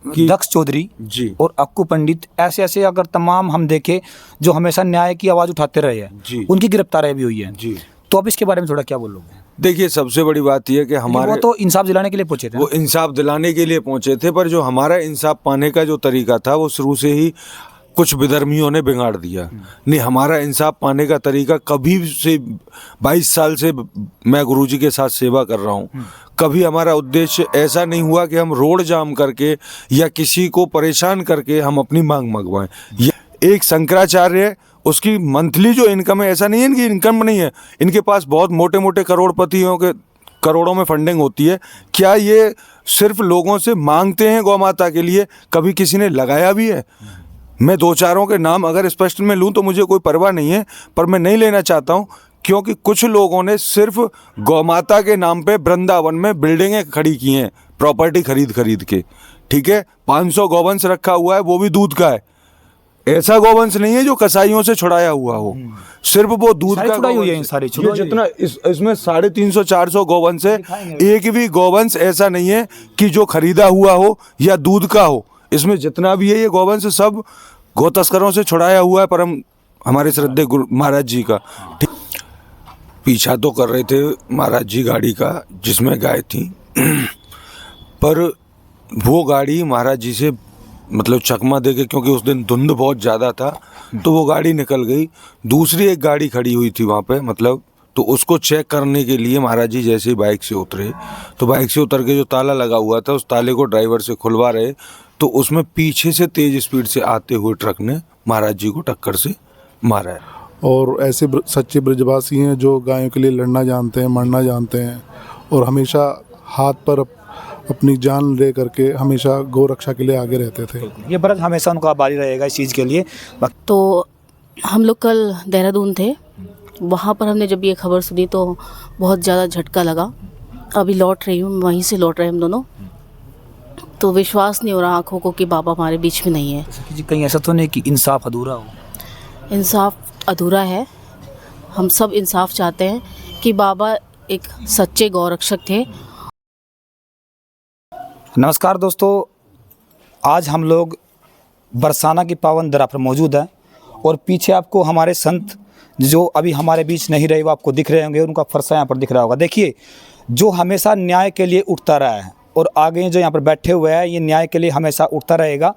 दक्ष चौधरी जी और अक्कू पंडित, ऐसे ऐसे अगर तमाम हम देखें जो हमेशा न्याय की आवाज़ उठाते रहे हैं, जी उनकी गिरफ्तारी भी हुई है। जी। तो अब इसके बारे में थोड़ा क्या बोलोगे? देखिए, सबसे बड़ी बात यह है कि हमारे वो तो इंसाफ दिलाने के लिए पहुंचे थे वो इंसाफ दिलाने के लिए पहुंचे थे, पर जो हमारा इंसाफ पाने का जो तरीका था वो शुरू से ही कुछ विधर्मियों ने बिगाड़ दिया। नहीं, हमारा इंसाफ पाने का तरीका कभी से 22 साल से मैं गुरुजी के साथ सेवा कर रहा हूँ, कभी हमारा उद्देश्य ऐसा नहीं हुआ कि हम रोड जाम करके या किसी को परेशान करके हम अपनी मांग मंगवाएं। एक शंकराचार्य है, उसकी मंथली जो इनकम है, ऐसा नहीं है इनकी इनकम नहीं है, इनके पास बहुत मोटे मोटे करोड़पतियों के करोड़ों में फंडिंग होती है। क्या ये सिर्फ लोगों से मांगते हैं गौ माता के लिए? कभी किसी ने लगाया भी है? मैं दो चारों के नाम अगर स्पष्ट में लूँ तो मुझे कोई परवाह नहीं है, पर मैं नहीं लेना चाहता हूँ, क्योंकि कुछ लोगों ने सिर्फ गौ माता के नाम पे वृंदावन में बिल्डिंगें खड़ी की हैं, प्रॉपर्टी खरीद के। ठीक है, 500 गौवंश रखा हुआ है, वो भी दूध का है। ऐसा गौवंश नहीं है जो कसाईयों से छुड़ाया हुआ हो, सिर्फ वो दूध का छुड़ाई हुई है। सारी ये जितना इसमें 350-400 गौवंश है, एक भी गौवंश ऐसा नहीं है कि जो खरीदा हुआ हो या दूध का हो। इसमें जितना भी है ये गौवंश सब गौ तस्करों से छुड़ाया हुआ है, परम हमारे श्रद्धेय गुरु महाराज जी का। पीछा तो कर रहे थे महाराज जी गाड़ी का जिसमें गाय थी, पर वो गाड़ी महाराज जी से मतलब चकमा दे के, क्योंकि उस दिन धुंध बहुत ज़्यादा था, तो वो गाड़ी निकल गई। दूसरी एक गाड़ी खड़ी हुई थी वहाँ पे, मतलब तो उसको चेक करने के लिए महाराज जी जैसे ही बाइक से उतरे, तो बाइक से उतर के जो ताला लगा हुआ था उस ताले को ड्राइवर से खुलवा रहे, तो उसमें पीछे से तेज स्पीड से आते हुए ट्रक ने महाराज जी को टक्कर से मारा है। और ऐसे सच्चे ब्रजवासी हैं जो गायों के लिए लड़ना जानते हैं, मरना जानते हैं, और हमेशा हाथ पर अपनी जान ले करके हमेशा गौ रक्षा के लिए आगे रहते थे। ये ब्रज हमेशा उनका आभारी रहेगा इस चीज़ के लिए। तो हम लोग कल देहरादून थे, वहाँ पर हमने जब ये खबर सुनी तो बहुत ज़्यादा झटका लगा। अभी लौट रही हूँ, वहीं से लौट रहे हम दोनों, तो विश्वास नहीं हो रहा आँखों को कि बाबा हमारे बीच में नहीं है। कहीं ऐसा तो नहीं कि इंसाफ अधूरा हो? इंसाफ अधूरा है। हम सब इंसाफ चाहते हैं कि बाबा एक सच्चे गौरक्षक थे। नमस्कार दोस्तों, आज हम लोग बरसाना की पावन दरा पर मौजूद हैं और पीछे आपको हमारे संत जो अभी हमारे बीच नहीं रहे वो आपको दिख रहे होंगे, उनका फरसा यहाँ पर दिख रहा होगा। देखिए, जो हमेशा न्याय के लिए उठता रहा है और आगे जो यहाँ पर बैठे हुए हैं ये न्याय के लिए हमेशा उठता रहेगा।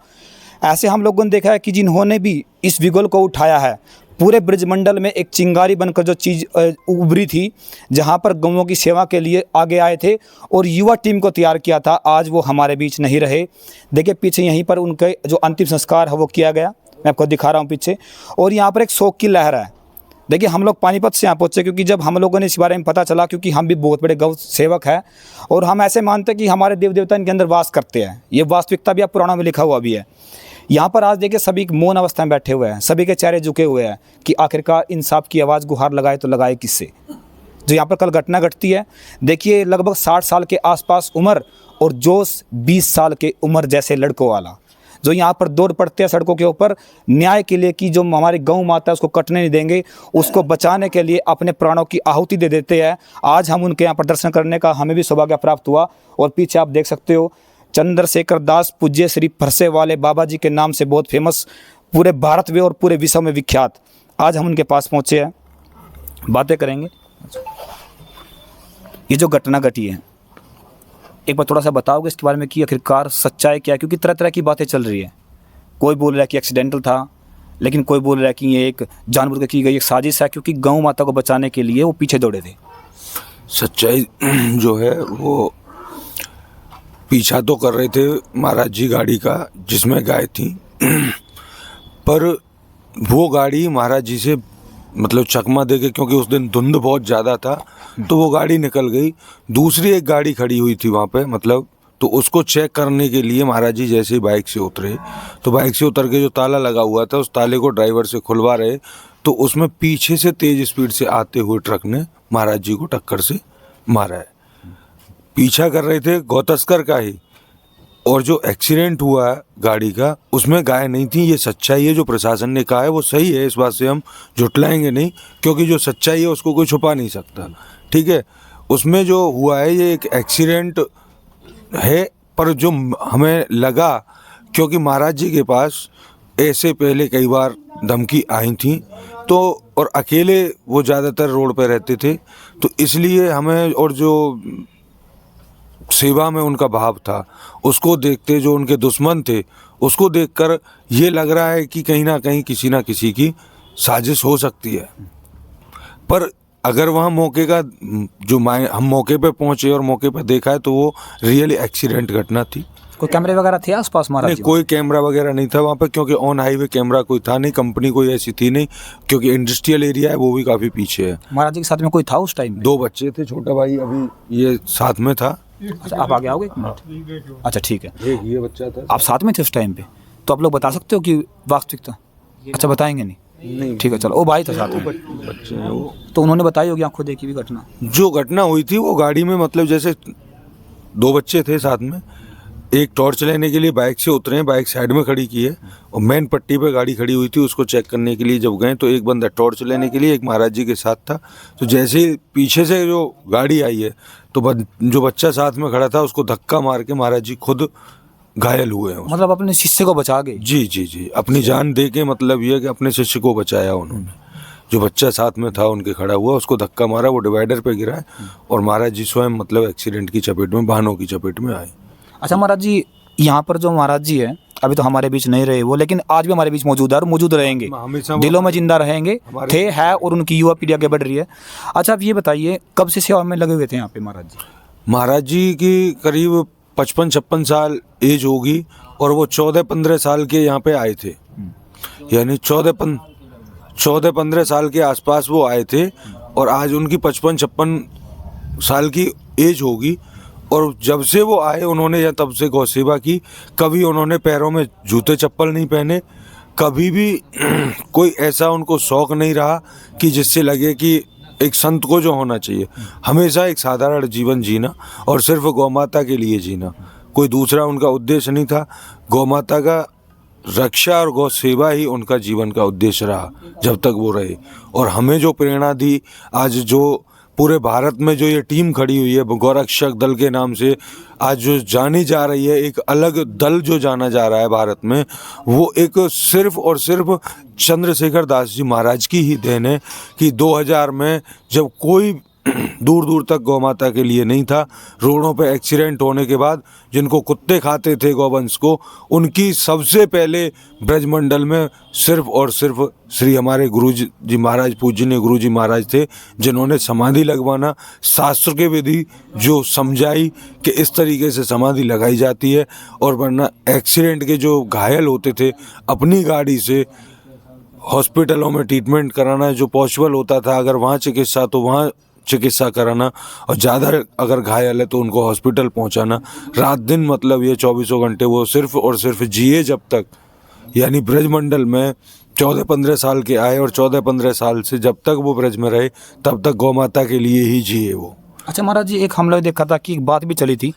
ऐसे हम लोगों ने देखा है कि जिन्होंने भी इस विगल को उठाया है, पूरे ब्रजमंडल में एक चिंगारी बनकर जो चीज़ उभरी थी, जहां पर गौओं की सेवा के लिए आगे आए थे और युवा टीम को तैयार किया था, आज वो हमारे बीच नहीं रहे। देखिए पीछे यहीं पर उनके जो अंतिम संस्कार है वो किया गया, मैं आपको दिखा रहा हूँ पीछे। और यहाँ पर एक शोक की लहर है। देखिए हम लोग पानीपत से यहाँ पहुँचे क्योंकि जब हम लोगों ने इस बारे में पता चला, क्योंकि हम भी बहुत बड़े गौ सेवक हैं और हम ऐसे मानते हैं कि हमारे देव देवता इनके अंदर वास करते हैं। ये वास्तविकता भी आप पुराणों में लिखा हुआ भी है। यहाँ पर आज देखिए सभी मौन अवस्था में बैठे हुए हैं, सभी के चेहरे झुके हुए हैं कि आखिरकार इंसाफ की आवाज़ गुहार लगाए तो लगाए किससे। जो यहाँ पर कल घटना घटती है, देखिए लगभग 60 साल के आसपास उम्र और जोश 20 साल के उम्र जैसे लड़कों वाला, जो यहाँ पर दौड़ पड़ते हैं सड़कों के ऊपर न्याय के लिए कि जो हमारी गौ माता है उसको कटने नहीं देंगे, उसको बचाने के लिए अपने प्राणों की आहुति दे देते हैं। आज हम उनके यहाँ पर दर्शन करने का हमें भी सौभाग्य प्राप्त हुआ। और पीछे आप देख सकते हो चंद्रशेखर दास पूज्य श्री फरसे वाले बाबा जी के नाम से बहुत फेमस, पूरे भारत में और पूरे विश्व में विख्यात। आज हम उनके पास पहुँचे हैं, बातें करेंगे। ये जो घटना घटी है एक बार थोड़ा सा बताओगे इसके बारे में कि आखिरकार सच्चाई क्या है? क्योंकि तरह तरह की बातें चल रही है। कोई बोल रहा है कि एक्सीडेंटल था, लेकिन कोई बोल रहा है कि ये एक जानबूझ कर की गई एक साजिश है, क्योंकि गौ माता को बचाने के लिए वो पीछे दौड़े थे। सच्चाई जो है वो पीछा तो कर रहे थे महाराज जी गाड़ी का जिसमें गाय थी, पर वो गाड़ी महाराज जी से मतलब चकमा दे के, क्योंकि उस दिन धुंध बहुत ज़्यादा था, तो वो गाड़ी निकल गई। दूसरी एक गाड़ी खड़ी हुई थी वहाँ पे, मतलब तो उसको चेक करने के लिए महाराज जी जैसे ही बाइक से उतरे, तो बाइक से उतर के जो ताला लगा हुआ था उस ताले को ड्राइवर से खुलवा रहे, तो उसमें पीछे से तेज स्पीड से आते हुए ट्रक ने महाराज जी को टक्कर से मारा है। पीछा कर रहे थे गौ तस्कर का ही, और जो एक्सीडेंट हुआ गाड़ी का उसमें गाय नहीं थी। ये सच्चाई है, जो प्रशासन ने कहा है वो सही है, इस बात से हम झुटलाएंगे नहीं, क्योंकि जो सच्चाई है उसको कोई छुपा नहीं सकता। ठीक है, उसमें जो हुआ है ये एक एक्सीडेंट है, पर जो हमें लगा, क्योंकि महाराज जी के पास ऐसे पहले कई बार धमकी आई थी, तो और अकेले वो ज़्यादातर रोड पे रहते थे, तो इसलिए हमें, और जो सेवा में उनका भाव था उसको देखते, जो उनके दुश्मन थे उसको देखकर ये लग रहा है कि कहीं ना किसी की साजिश हो सकती है। पर अगर वहाँ मौके का जो हम मौके पे पहुँचे और मौके पे देखा है तो वो रियली एक्सीडेंट घटना थी। कोई कैमरे वगैरह थे आसपास महाराज नहीं, जी? कोई कैमरा वगैरह नहीं था वहाँ पे, क्योंकि ऑन हाईवे कैमरा कोई था नहीं, कंपनी कोई ऐसी थी नहीं, क्योंकि इंडस्ट्रियल एरिया है, वो भी काफ़ी पीछे है। महाराज जी के साथ में कोई था उस टाइम? 2 बच्चे थे, छोटा भाई अभी ये साथ में था। अच्छा, आप आगे आओगे एक मिनट? अच्छा ठीक है, एक ये बच्चा था। आप साथ में थे उस टाइम पे, तो आप लोग बता सकते हो कि वास्तविकता? अच्छा, बताएंगे नहीं? नहीं, ठीक है, चलो। वो भाई था साथ में, बच्चे हैं वो। तो उन्होंने बताई होगी आंखों देखी हुई घटना? जो घटना हुई थी वो गाड़ी में, मतलब जैसे 2 बच्चे थे साथ में, एक टॉर्च लेने के लिए बाइक से उतरे, बाइक साइड में खड़ी की है और मेन पट्टी पे गाड़ी खड़ी हुई थी, उसको चेक करने के लिए जब गए तो एक बंदा टॉर्च लेने के लिए, एक महाराज जी के साथ था। तो जैसे ही पीछे से जो गाड़ी आई है तो जो बच्चा साथ में खड़ा था उसको धक्का मार के महाराज जी खुद घायल हुए हैं। मतलब अपने शिष्य को बचा गए? जी जी जी, अपनी जान दे के, मतलब ये कि अपने शिष्य को बचाया उन्होंने। जो बच्चा साथ में था उनके खड़ा हुआ, उसको धक्का मारा, वो डिवाइडर पे गिरा है और महाराज जी स्वयं मतलब एक्सीडेंट की चपेट में, वाहनों की चपेट में आए। अच्छा महाराज जी, यहाँ पर जो महाराज जी है अभी तो हमारे बीच नहीं रहे वो, लेकिन आज भी हमारे बीच मौजूद है और मौजूद रहेंगे, हमेशा दिलों में जिंदा रहेंगे, थे, है, और उनकी युवा पीढ़ी आगे बढ़ रही है। अच्छा, आप ये बताइए कब से सेवा में लगे हुए थे यहाँ पे महाराज जी? महाराज जी की करीब 55-56 साल एज होगी और वो 14-15 साल के यहाँ पे आए थे, यानी 14-15 साल के आसपास वो आए थे और आज उनकी 55-56 साल की एज होगी। और जब से वो आए उन्होंने या तब से गौ सेवा की, कभी उन्होंने पैरों में जूते चप्पल नहीं पहने, कभी भी कोई ऐसा उनको शौक नहीं रहा कि जिससे लगे कि एक संत को जो होना चाहिए, हमेशा एक साधारण जीवन जीना और सिर्फ गौ माता के लिए जीना, कोई दूसरा उनका उद्देश्य नहीं था। गौ माता का रक्षा और गौ सेवा ही उनका जीवन का उद्देश्य रहा जब तक वो रहे। और हमें जो प्रेरणा दी, आज जो पूरे भारत में जो ये टीम खड़ी हुई है गौरक्षक दल के नाम से, आज जो जानी जा रही है, एक अलग दल जो जाना जा रहा है भारत में, वो एक सिर्फ और सिर्फ चंद्रशेखर दास जी महाराज की ही देन है कि 2000 में जब कोई दूर दूर तक गौ माता के लिए नहीं था, रोडों पे एक्सीडेंट होने के बाद जिनको कुत्ते खाते थे गौवंश को, उनकी सबसे पहले ब्रजमंडल में सिर्फ और सिर्फ श्री हमारे गुरु जी महाराज, पूजनीय गुरु जी महाराज थे, जिन्होंने समाधि लगवाना, शास्त्र के विधि जो समझाई कि इस तरीके से समाधि लगाई जाती है। और वरना एक्सीडेंट के जो घायल होते थे, अपनी गाड़ी से हॉस्पिटलों में ट्रीटमेंट कराना जो पॉसिबल होता था, अगर वहाँ चिकित्सा तो वहाँ चिकित्सा कराना, और ज़्यादा अगर घायल है तो उनको हॉस्पिटल पहुंचाना, रात दिन, मतलब ये 24 घंटे वो सिर्फ और सिर्फ जिए जब तक, यानी ब्रजमंडल में 14-15 साल के आए और 14-15 साल से जब तक वो ब्रज में रहे तब तक गौ माता के लिए ही जिए वो। अच्छा महाराज जी, एक हम लोग देखा था कि एक बात भी चली थी,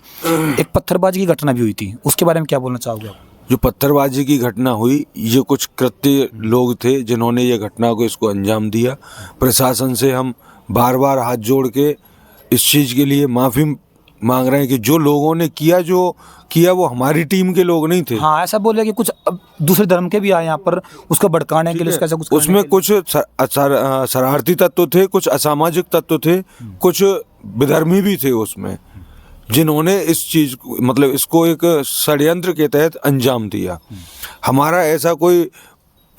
एक पत्थरबाजी की घटना भी हुई थी, उसके बारे में क्या बोलना चाहोगे आप? जो पत्थरबाजी की घटना हुई, ये कुछ कृत्य लोग थे जिन्होंने ये घटना को इसको अंजाम दिया। प्रशासन से हम बार बार हाथ जोड़ के इस चीज़ के लिए माफ़ी मांग रहे हैं कि जो लोगों ने किया वो हमारी टीम के लोग नहीं थे। हाँ, ऐसा बोले कि कुछ दूसरे धर्म के भी आए यहाँ पर उसको भड़काने के लिए, उसका ऐसा कुछ उसमें कुछ शरारती तत्व थे, कुछ असामाजिक तत्व थे, कुछ विधर्मी भी थे उसमें, जिन्होंने इस चीज़ को, मतलब इसको एक षड्यंत्र के तहत अंजाम दिया। हमारा ऐसा कोई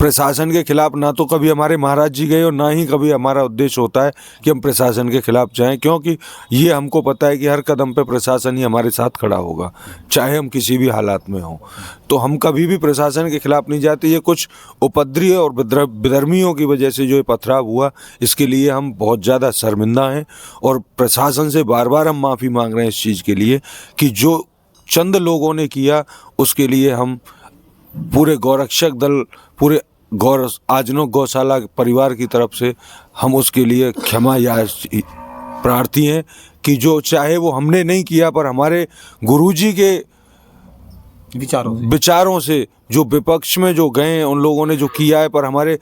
प्रशासन के खिलाफ ना तो कभी हमारे महाराज जी गए और ना ही कभी हमारा उद्देश्य होता है कि हम प्रशासन के खिलाफ जाएं, क्योंकि ये हमको पता है कि हर कदम पे प्रशासन ही हमारे साथ खड़ा होगा, चाहे हम किसी भी हालात में हों। तो हम कभी भी प्रशासन के खिलाफ नहीं जाते। ये कुछ उपद्रवी और विधर्मियों की वजह से जो ये पथराव हुआ, इसके लिए हम बहुत ज़्यादा शर्मिंदा हैं और प्रशासन से बार बार हम माफ़ी मांग रहे हैं इस चीज़ के लिए कि जो चंद लोगों ने किया उसके लिए हम पूरे गौरक्षक दल, पूरे आजनो गौशाला परिवार की तरफ से हम उसके लिए क्षमा या प्रार्थी हैं कि जो चाहे वो हमने नहीं किया, पर हमारे गुरुजी के विचारों से जो विपक्ष में जो गए उन लोगों ने जो किया है, पर हमारे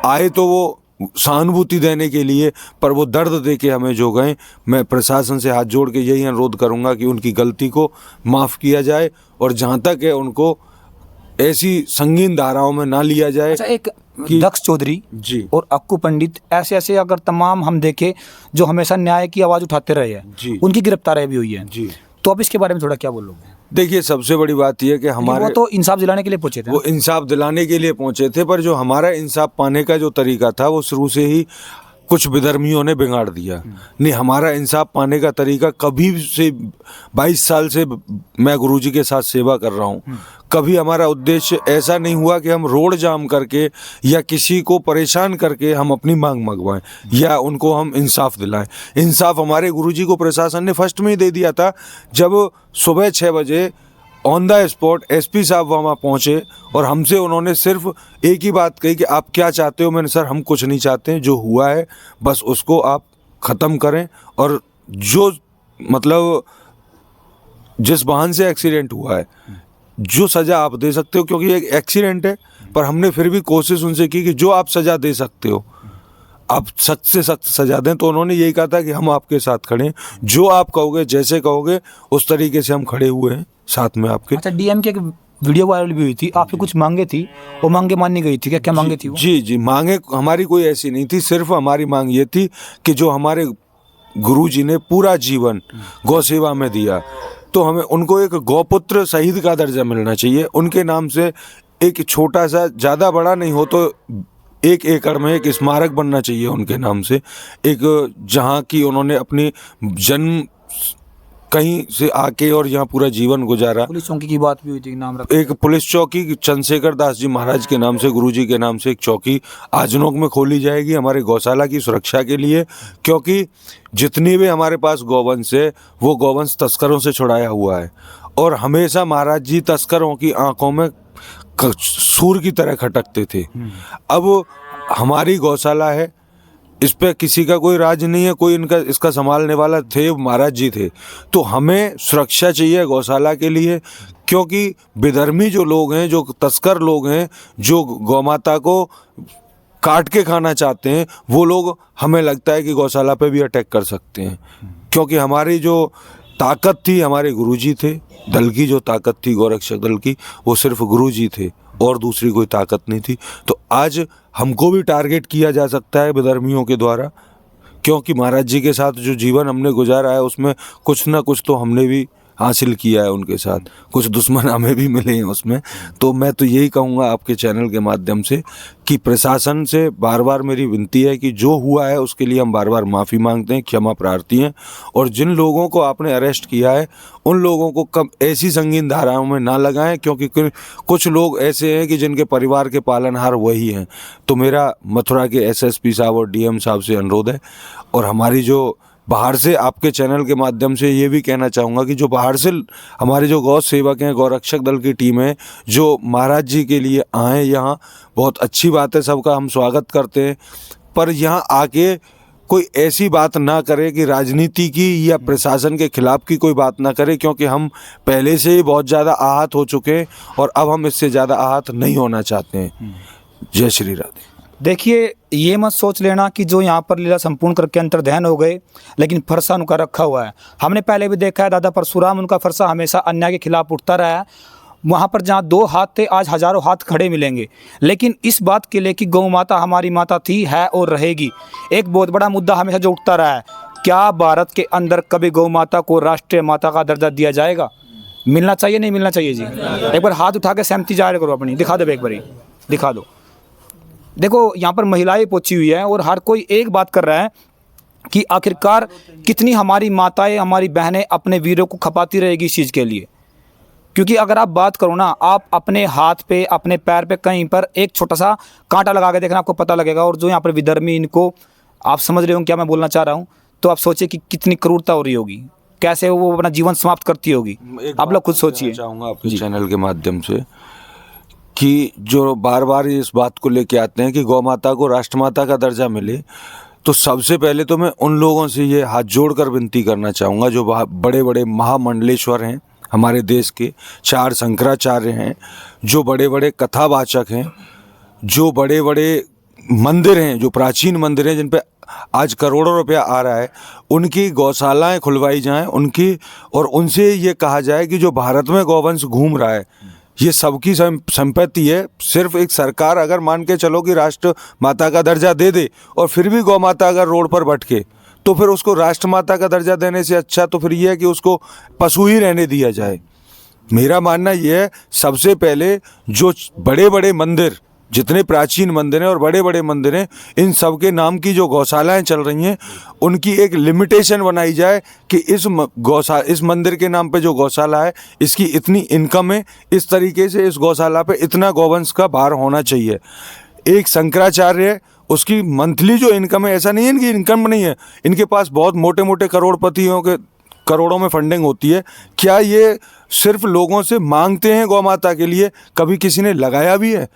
आए तो वो सहानुभूति देने के लिए, पर वो दर्द दे के हमें जो गए। मैं प्रशासन से हाथ जोड़ के यही अनुरोध करूंगा कि उनकी गलती को माफ़ किया जाए और जहाँ तक है उनको ऐसी संगीन धाराओं में ना लिया जाए। अच्छा, एक दक्ष चौधरी जी और अक्कू पंडित ऐसे ऐसे अगर तमाम हम देखें जो हमेशा न्याय की आवाज़ उठाते रहे हैं, जी। उनकी गिरफ्तारी भी हुई है, जी। तो आप इसके बारे में थोड़ा क्या बोलोगे? देखिए, सबसे बड़ी बात यह है कि हमारे वो तो इंसाफ दिलाने के लिए पहुंचे थे। वो इंसाफ दिलाने के लिए पहुंचे थे, पर जो हमारा इंसाफ पाने का जो तरीका था वो शुरू से ही कुछ विधर्मियों ने बिगाड़ दिया। नहीं, हमारा इंसाफ पाने का तरीका कभी से 22 साल से मैं गुरुजी के साथ सेवा कर रहा हूँ, कभी हमारा उद्देश्य ऐसा नहीं हुआ कि हम रोड जाम करके या किसी को परेशान करके हम अपनी मांग मंगवाएं या उनको हम इंसाफ दिलाएं। इंसाफ हमारे गुरुजी को प्रशासन ने फर्स्ट में ही दे दिया था, जब सुबह 6 बजे ऑन द स्पॉट एसपी साहब वहाँ पहुँचे और हमसे उन्होंने सिर्फ एक ही बात कही कि आप क्या चाहते हो। मैंने, सर हम कुछ नहीं चाहते हैं, जो हुआ है बस उसको आप ख़त्म करें और जो मतलब जिस वाहन से एक्सीडेंट हुआ है जो सज़ा आप दे सकते हो, क्योंकि एक एक्सीडेंट है, पर हमने फिर भी कोशिश उनसे की कि जो आप सज़ा दे सकते हो आप सख्त से सख्त सजा दें। तो उन्होंने यही कहा था कि हम आपके साथ खड़े हैं, जो आप कहोगे जैसे कहोगे उस तरीके से हम खड़े हुए हैं साथ में आपके। अच्छा, डीएम की एक वीडियो वायरल भी हुई थी, आपकी कुछ मांगे थी, वो मांगे माननी गई थी, क्या क्या मांगे थी वो? जी, मांगे हमारी कोई ऐसी नहीं थी, सिर्फ हमारी मांग ये थी कि जो हमारे गुरुजी ने पूरा जीवन गौ सेवा में दिया, तो हमें उनको एक गौपुत्र शहीद का दर्जा मिलना चाहिए। उनके नाम से एक छोटा सा, ज़्यादा बड़ा नहीं हो तो 1 एकड़ में एक स्मारक बनना चाहिए उनके नाम से, एक जहाँ की उन्होंने अपनी जन्म कहीं से आके और यहाँ पूरा जीवन गुजारा। पुलिस चौकी की बात भी हुई थी, नाम रख एक पुलिस चौकी चंद्रशेखर दास जी महाराज के नाम से, गुरुजी के नाम से एक चौकी आजनोक में खोली जाएगी हमारे गौशाला की सुरक्षा के लिए, क्योंकि जितनी भी हमारे पास गौवंश है वो गौवंश तस्करों से छुड़ाया हुआ है और हमेशा महाराज जी तस्करों की आंखों में सूर की तरह खटकते थे। अब हमारी गौशाला है, इस पे किसी का कोई राज नहीं है, कोई इसका संभालने वाला थे महाराज जी थे, तो हमें सुरक्षा चाहिए गौशाला के लिए, क्योंकि विधर्मी जो लोग हैं, जो तस्कर लोग हैं, जो गौमाता को काट के खाना चाहते हैं, वो लोग हमें लगता है कि गौशाला पे भी अटैक कर सकते हैं, क्योंकि हमारी जो ताकत थी हमारे गुरुजी थे, दल की जो ताकत थी गौरक्षक दल की, वो सिर्फ गुरुजी थे और दूसरी कोई ताकत नहीं थी। तो आज हमको भी टारगेट किया जा सकता है विधर्मियों के द्वारा, क्योंकि महाराज जी के साथ जो जीवन हमने गुजारा है उसमें कुछ ना कुछ तो हमने भी हासिल किया है उनके साथ, कुछ दुश्मन हमें भी मिले हैं उसमें। तो मैं तो यही कहूँगा आपके चैनल के माध्यम से कि प्रशासन से बार बार मेरी विनती है कि जो हुआ है उसके लिए हम बार बार माफ़ी मांगते हैं, क्षमा प्रार्थी हैं, और जिन लोगों को आपने अरेस्ट किया है उन लोगों को कब ऐसी संगीन धाराओं में ना लगाएं, क्योंकि कुछ लोग ऐसे हैं कि जिनके परिवार के पालनहार वही हैं। तो मेरा मथुरा के एसएसपी साहब और डीएम साहब से अनुरोध है, और हमारी जो बाहर से आपके चैनल के माध्यम से ये भी कहना चाहूँगा कि जो बाहर से हमारे जो गौ सेवक हैं, गौरक्षक दल की टीम है, जो महाराज जी के लिए आए यहाँ, बहुत अच्छी बात है, सबका हम स्वागत करते हैं, पर यहाँ आके कोई ऐसी बात ना करे कि राजनीति की या प्रशासन के खिलाफ की कोई बात ना करे, क्योंकि हम पहले से ही बहुत ज़्यादा आहत हो चुके हैं और अब हम इससे ज़्यादा आहत नहीं होना चाहते हैं। जय श्री राधे। देखिए, ये मत सोच लेना कि जो यहाँ पर लीला संपूर्ण करके अंतर्ध्यान हो गए, लेकिन फरसा उनका रखा हुआ है। हमने पहले भी देखा है, दादा परशुराम, उनका फरसा हमेशा अन्याय के खिलाफ उठता रहा है। वहाँ पर जहाँ 2 हाथ थे, आज हज़ारों हाथ खड़े मिलेंगे, लेकिन इस बात के लिए कि गौ माता हमारी माता थी, है और रहेगी। एक बहुत बड़ा मुद्दा हमेशा जो उठता रहा है, क्या भारत के अंदर कभी गौ माता को राष्ट्रीय माता का दर्जा दिया जाएगा? मिलना चाहिए, नहीं मिलना चाहिए जी? एक बार हाथ उठा के सहमति जाहिर करो अपनी, दिखा दो, एक बार दिखा दो। देखो, यहाँ पर महिलाएं पहुंची हुई हैं और हर कोई एक बात कर रहा है कि आखिरकार कितनी हमारी माताएं, हमारी बहनें अपने वीरों को खपाती रहेगी इस चीज़ के लिए। क्योंकि अगर आप बात करो ना, आप अपने हाथ पे, अपने पैर पे कहीं पर एक छोटा सा कांटा लगा के देखना, आपको पता लगेगा। और जो यहाँ पर विधर्मी, इनको आप समझ रहे हो क्या मैं बोलना चाह रहा हूँ, तो आप सोचिए कि कितनी क्रूरता हो रही होगी, कैसे वो अपना जीवन समाप्त करती होगी। आप लोग खुद सोचिए। चाहूँगा आपके चैनल के माध्यम से कि जो बार बार इस बात को लेके आते हैं कि गौ माता को राष्ट्रमाता का दर्जा मिले, तो सबसे पहले तो मैं उन लोगों से ये हाथ जोड़कर विनती करना चाहूँगा जो बड़े बड़े महामंडलेश्वर हैं हमारे देश के, 4 शंकराचार्य हैं, जो बड़े बड़े कथावाचक हैं, जो बड़े बड़े मंदिर हैं, जो प्राचीन मंदिर हैं जिन पे आज करोड़ों रुपया आ रहा है, उनकी गौशालाएं खुलवाई जाएं उनकी, और उनसे ये कहा जाए कि जो भारत में गौवंश घूम रहा है ये सबकी संपत्ति है। सिर्फ एक सरकार अगर मान के चलो कि राष्ट्र माता का दर्जा दे दे और फिर भी गौ माता अगर रोड पर भटके, तो फिर उसको राष्ट्र माता का दर्जा देने से अच्छा तो फिर ये है कि उसको पशु ही रहने दिया जाए। मेरा मानना ये है, सबसे पहले जो बड़े बड़े मंदिर, जितने प्राचीन मंदिर हैं और बड़े बड़े मंदिर हैं, इन सब के नाम की जो गौशालाएं चल रही हैं उनकी एक लिमिटेशन बनाई जाए कि इस मंदिर के नाम पे जो गौशाला है इसकी इतनी इनकम है, इस तरीके से इस गौशाला पे इतना गौवंश का भार होना चाहिए। एक शंकराचार्य है, उसकी मंथली जो इनकम है, ऐसा नहीं है इनकी इनकम नहीं है, इनके पास बहुत मोटे मोटे करोड़पतियों के करोड़ों में फंडिंग होती है। क्या ये सिर्फ लोगों से मांगते हैं गौ माता के लिए? कभी किसी ने लगाया भी है?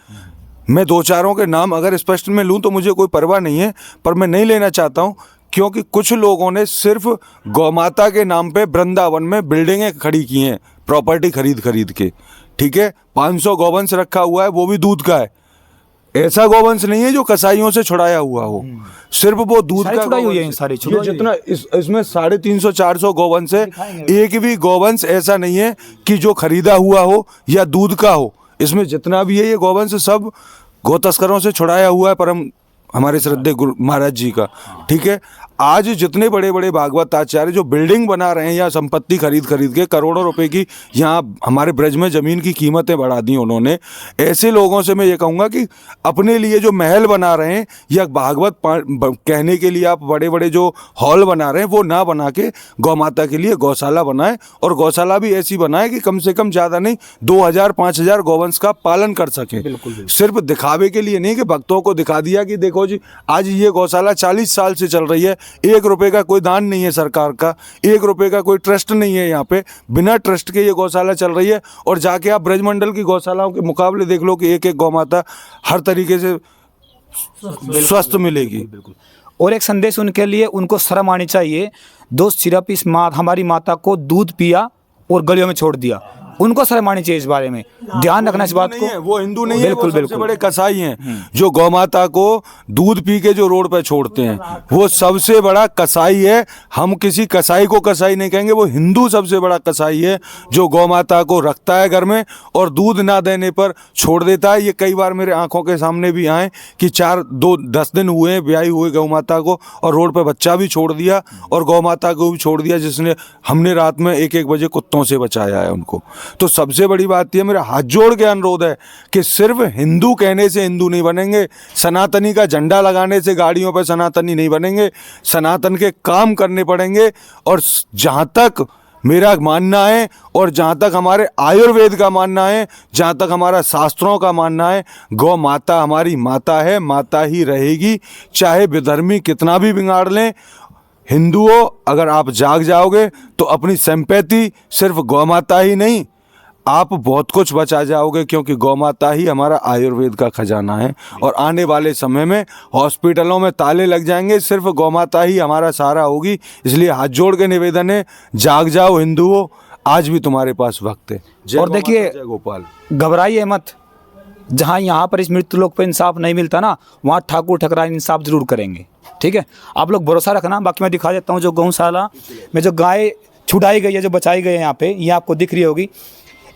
मैं दो चारों के नाम अगर स्पष्ट में लूँ तो मुझे कोई परवाह नहीं है, पर मैं नहीं लेना चाहता हूँ, क्योंकि कुछ लोगों ने सिर्फ गौ माता के नाम पे वृंदावन में बिल्डिंगें खड़ी की हैं, प्रॉपर्टी खरीद के। ठीक है, 500 गौवंश रखा हुआ है, वो भी दूध का है। ऐसा गौवंश नहीं है जो कसाईयों से छुड़ाया हुआ हो, सिर्फ वो दूध का छुड़ाई हुई है, सारी ये जितना इसमें 350-400 गौवंश है, एक भी गौवंश ऐसा नहीं है कि जो खरीदा हुआ हो या दूध का हो। इसमें जितना भी है ये गौवंश सब गौ तस्करों से छुड़ाया हुआ है, परम हमारे श्रद्धेय गुरु महाराज जी का। ठीक है, आज जितने बड़े बड़े भागवत आचार्य जो बिल्डिंग बना रहे हैं या संपत्ति खरीद के करोड़ों रुपए की यहाँ हमारे ब्रज में ज़मीन की कीमतें बढ़ा दी उन्होंने, ऐसे लोगों से मैं ये कहूँगा कि अपने लिए जो महल बना रहे हैं या भागवत कहने के लिए आप बड़े बड़े जो हॉल बना रहे हैं वो ना बना के गौ माता के लिए गौशाला बनाएं, और गौशाला भी ऐसी बनाएं कि कम से कम ज़्यादा नहीं 2000-5000 गौवंश का पालन कर सकें। सिर्फ दिखावे के लिए नहीं कि भक्तों को दिखा दिया कि देखो जी आज ये गौशाला 40 साल से चल रही है, 1 रुपए का कोई दान नहीं है सरकार का, 1 रुपए का कोई ट्रस्ट नहीं है, यहाँ पे बिना ट्रस्ट के ये गौशाला चल रही है। और जाके आप ब्रजमंडल की गौशालाओं के मुकाबले देख लो कि एक एक गौ माता हर तरीके से स्वस्थ मिलेगी। और एक संदेश उनके लिए, उनको शर्म आनी चाहिए, दोस्त सिर्फ इस हमारी माता को दूध पिया और गलियों में छोड़ दिया, उनको शर्म आनी चाहिए। इस बारे में ध्यान रखना इस बात को। वो हिंदू नहीं है, बिल्कुल वो सबसे बड़े कसाई हैं जो गौ माता को दूध पी के जो रोड पे छोड़ते हैं, वो सबसे बड़ा कसाई है। हम किसी कसाई को कसाई नहीं कहेंगे, वो हिंदू सबसे बड़ा कसाई है जो गौ माता को रखता है घर में और दूध ना देने पर छोड़ देता है। ये कई बार मेरे आंखों के सामने भी आए कि 10 दिन हुए ब्याही हुए गौ माता को और रोड पे बच्चा भी छोड़ दिया और गौ माता को भी छोड़ दिया, जिसने हमने रात में 1-1 बजे कुत्तों से बचाया है उनको। तो सबसे बड़ी बात यह, मेरा हाथ जोड़ के अनुरोध है कि सिर्फ हिंदू कहने से हिंदू नहीं बनेंगे, सनातनी का झंडा लगाने से गाड़ियों पर सनातनी नहीं बनेंगे, सनातन के काम करने पड़ेंगे। और जहाँ तक मेरा मानना है और जहाँ तक हमारे आयुर्वेद का मानना है, जहाँ तक हमारा शास्त्रों का मानना है, गौ माता हमारी माता है, माता ही रहेगी, चाहे विधर्मी कितना भी बिगाड़ लें। हिंदुओं, अगर आप जाग जाओगे तो अपनी संपत्ति सिर्फ गौ माता ही नहीं, आप बहुत कुछ बचा जाओगे, क्योंकि गौ माता ही हमारा आयुर्वेद का खजाना है। और आने वाले समय में हॉस्पिटलों में ताले लग जाएंगे, सिर्फ गौ माता ही हमारा सहारा होगी। इसलिए हाथ जोड़ के निवेदन है, जाग जाओ हिंदुओं, आज भी तुम्हारे पास वक्त है। और देखिए, जय गोपाल, घबराइए मत, जहाँ यहाँ पर इस मृत्यु लोक पर इंसाफ नहीं मिलता ना, वहाँ ठाकुर ठकराइन इंसाफ जरूर करेंगे। ठीक है, आप लोग भरोसा रखना। बाकी मैं दिखा देता हूँ जो गौशाला में जो गाय छुड़ाई गई है, जो बचाई गई है यहाँ पे, ये आपको दिख रही होगी।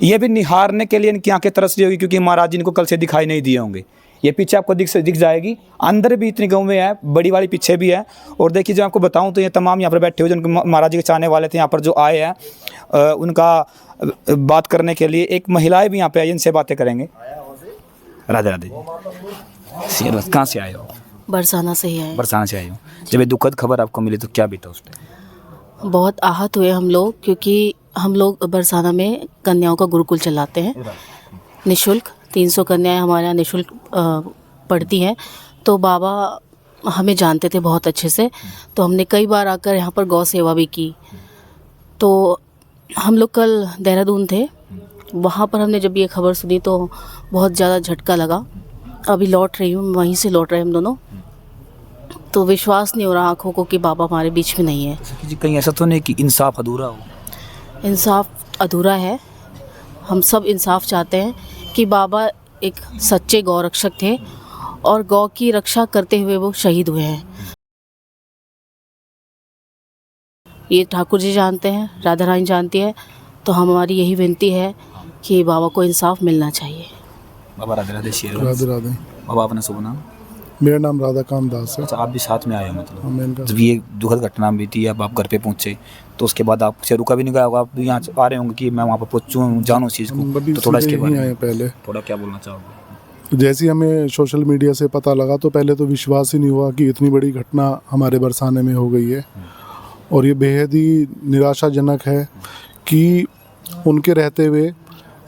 ये भी निहारने के लिए इनकी आंखें तरस रही होगी, क्योंकि महाराज जी इनको कल से दिखाई नहीं दिए होंगे। ये पीछे आपको दिख जाएगी, अंदर भी इतनी गऊ में है, बड़ी वाली पीछे भी है। और देखिए, जो आपको बताऊं तो ये तमाम यहाँ पर बैठे हुए जो उनके महाराज जी के चाहने वाले थे, यहाँ पर जो आए हैं उनका बात करने के लिए एक महिलाएं भी यहाँ पे आई, इनसे बातें करेंगे। राधे राधे। कहाँ से आए हो? बरसाना से ही आए। बरसाना से आए हो। जब ये दुखद खबर आपको मिली तो क्या बीता उस टाइम? बहुत आहत हुए हम लोग, क्योंकि हम लोग बरसाना में कन्याओं का गुरुकुल चलाते हैं निःशुल्क। 300 कन्याएं हमारे यहाँ निःशुल्क पढ़ती हैं। तो बाबा हमें जानते थे बहुत अच्छे से, तो हमने कई बार आकर यहाँ पर गौ सेवा भी की। तो हम लोग कल देहरादून थे, वहाँ पर हमने जब ये खबर सुनी तो बहुत ज़्यादा झटका लगा। अभी लौट रही हूँ, वहीं से लौट रहे हम दोनों, तो विश्वास नहीं हो रहा आँखों को कि बाबा हमारे बीच में नहीं है। जी, कहीं ऐसा तो नहीं कि इंसाफ अधूरा हो? इंसाफ अधूरा है। हम सब इंसाफ चाहते हैं कि बाबा एक सच्चे गौरक्षक थे और गौ की रक्षा करते हुए वो शहीद हुए हैं। ये ठाकुर जी जानते हैं, राधा रानी जानती है, तो हमारी यही विनती है कि बाबा को इंसाफ मिलना चाहिए। बाबा राधे राधे शेर राधे राधे। बाबा अपना शुभ नाम? मेरा नाम राधाकांत दास है। अच्छा, आप भी साथ में आए हो मतलब? हाँ, मैं इनका जब ये दुखद घटना भी थी, अब आप घर पे पहुंचे तो उसके बाद आपसे रुका भी नहीं गया होगा, आप भी यहाँ आ रहे होंगे कि मैं वहाँ पर पहुँचूँ, जानूँ उस चीज़ को, अभी तो थोड़ा इसके सीधे बारे ही आए में पहले। थोड़ा क्या बोलना चाहोगे? तो जैसे ही हमें सोशल मीडिया से पता लगा तो पहले तो विश्वास ही नहीं हुआ कि इतनी बड़ी घटना हमारे बरसाने में हो गई है। और ये बेहद ही निराशाजनक है कि उनके रहते हुए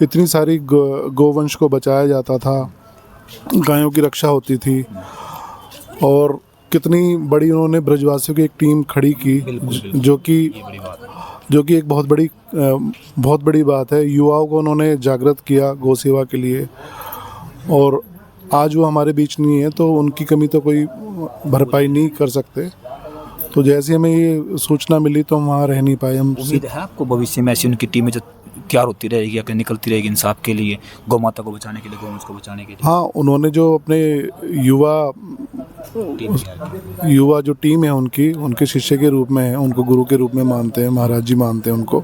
इतनी सारी गोवंश को बचाया जाता था, गायों की रक्षा होती थी, और कितनी बड़ी उन्होंने ब्रजवासियों की एक टीम खड़ी की, जो कि एक बहुत बड़ी बात है। युवाओं को उन्होंने जागृत किया गौ सेवा के लिए, और आज वो हमारे बीच नहीं है तो उनकी कमी तो कोई भरपाई नहीं कर सकते। तो जैसे हमें ये सूचना मिली तो हम वहाँ रह नहीं पाए। हम उम्मीद है आपको भविष्य में ऐसी उनकी टीमें जो तैयार होती रहेगी, आगे निकलती रहेगी इंसाफ के लिए, गौ माता को बचाने के लिए, गौवंश को बचाने के लिए? हाँ, उन्होंने जो अपने युवा जो टीम है उनके शिष्य के रूप में है, उनको गुरु के रूप में मानते हैं, महाराज जी मानते हैं उनको,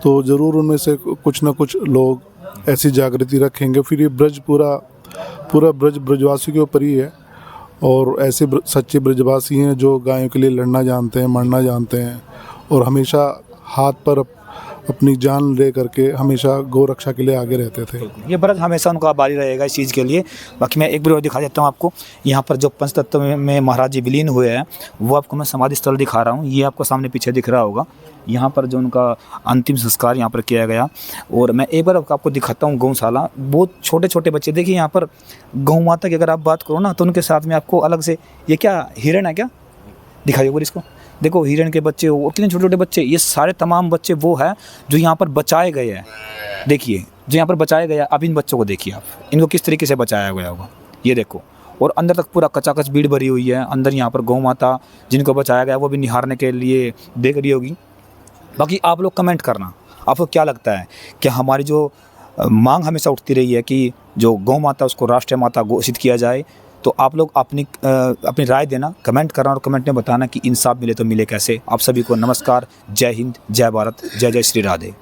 तो ज़रूर उनमें से कुछ ना कुछ लोग ऐसी जागृति रखेंगे। फिर ये ब्रज पूरा ब्रजवासी के ऊपर ही है, और ऐसे सच्चे ब्रजवासी हैं जो गायों के लिए लड़ना जानते हैं, मरना जानते हैं, और हमेशा हाथ पर अपनी जान ले करके हमेशा गौ रक्षा के लिए आगे रहते थे। ये ब्रज हमेशा उनका आभारी रहेगा इस चीज़ के लिए। बाकी मैं एक बार और दिखा देता हूँ आपको, यहाँ पर जो पंचतत्व में महाराज जी विलीन हुए हैं वो आपको मैं समाधि स्थल दिखा रहा हूँ। ये आपको सामने पीछे दिख रहा होगा, यहाँ पर जो उनका अंतिम संस्कार यहाँ पर किया गया। और मैं एक बार आपको दिखाता हूँ गौशाला, बहुत छोटे छोटे बच्चे, देखिए यहाँ पर गौ माता की अगर आप बात करो ना तो उनके साथ में आपको अलग से, ये क्या हिरण है क्या, दिखाइए बोल इसको, देखो हिरण के बच्चे और कितने छोटे छोटे बच्चे, ये सारे तमाम बच्चे वो है जो यहाँ पर बचाए गए हैं। देखिए जो यहाँ पर बचाए गए हैं, अब इन बच्चों को देखिए आप, इनको किस तरीके से बचाया गया होगा, ये देखो। और अंदर तक पूरा कचाकच भीड़ भरी हुई है, अंदर यहाँ पर गौ माता जिनको बचाया गया वो भी निहारने के लिए देख रही होगी। बाकी आप लोग कमेंट करना, आपको क्या लगता है कि हमारी जो मांग हमेशा उठती रही है कि जो गौ माता उसको राष्ट्रीय माता घोषित किया जाए, तो आप लोग अपनी राय देना, कमेंट करना, और कमेंट में बताना कि इंसाफ मिले तो मिले कैसे। आप सभी को नमस्कार, जय हिंद, जय भारत, जय जय श्री राधे।